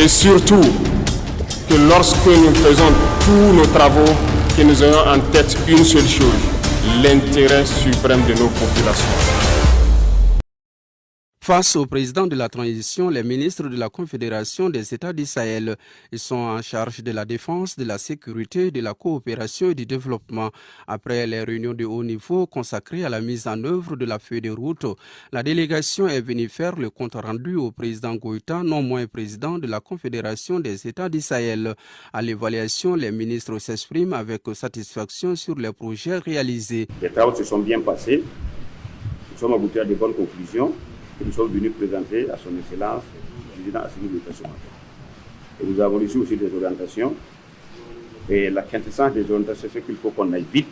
Et surtout, que lorsque nous faisons tous nos travaux, que nous ayons en tête une seule chose, l'intérêt suprême de nos populations. Face au président de la transition, les ministres de la Confédération des États du Sahel sont en charge de la défense, de la sécurité, de la coopération et du développement. Après les réunions de haut niveau consacrées à la mise en œuvre de la feuille de route, la délégation est venue faire le compte rendu au président Goïta, non moins président de la Confédération des États du Sahel. À l'évaluation, les ministres s'expriment avec satisfaction sur les projets réalisés. Les travaux se sont bien passés. Nous sommes aboutis à de bonnes conclusions. Que nous sommes venus présenter à son Excellence, le président Assimi Goïta ce matin. Et nous avons reçu aussi des orientations. Et la quintessence des orientations, c'est qu'il faut qu'on aille vite,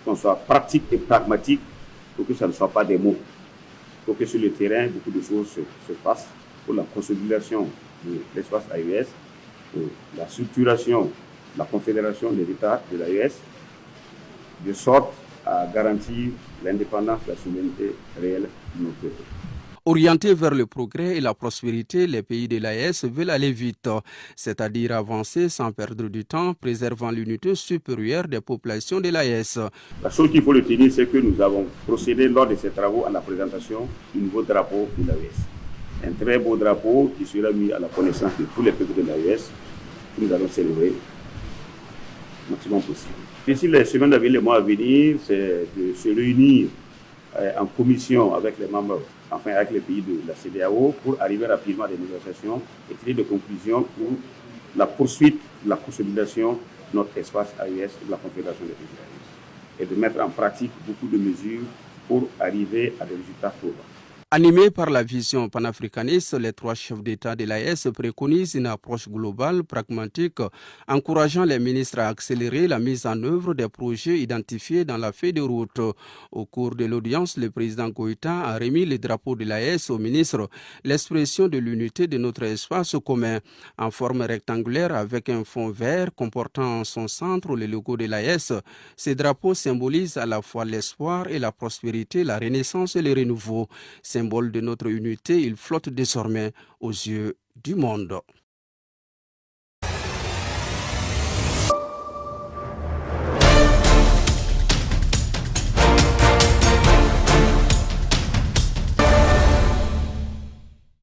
qu'on soit pratique et pragmatique pour que ça ne soit pas des mots. Pour que sur le terrain, beaucoup de choses se fassent pour la consolidation de l'espace AES, pour la structuration de la Confédération des États de l'AES, de sorte à garantir l'indépendance, la souveraineté réelle de notre peuple. Orientés vers le progrès et la prospérité, les pays de l'AES veulent aller vite, c'est-à-dire avancer sans perdre du temps, préservant l'unité supérieure des populations de l'AES. La chose qu'il faut retenir, c'est que nous avons procédé lors de ces travaux à la présentation du nouveau drapeau de l'AES. Un très beau drapeau qui sera mis à la connaissance de tous les peuples de l'AES, que nous allons célébrer le maximum possible. D'ici les semaines à venir, les mois à venir, c'est de se réunir en commission avec les membres, enfin avec les pays de la CEDEAO, pour arriver rapidement à des négociations et tirer des conclusions pour la poursuite de la consolidation de notre espace AES de la Confédération des pays AES et de mettre en pratique beaucoup de mesures pour arriver à des résultats probants. Animés par la vision panafricaniste, les trois chefs d'État de l'AES préconisent une approche globale, pragmatique, encourageant les ministres à accélérer la mise en œuvre des projets identifiés dans la feuille de route. Au cours de l'audience, le président Goïta a remis le drapeau de l'AES aux ministres, l'expression de l'unité de notre espace commun. En forme rectangulaire avec un fond vert comportant en son centre le logo de l'AES, ces drapeaux symbolisent à la fois l'espoir et la prospérité, la renaissance et le renouveau. Symbole de notre unité, il flotte désormais aux yeux du monde.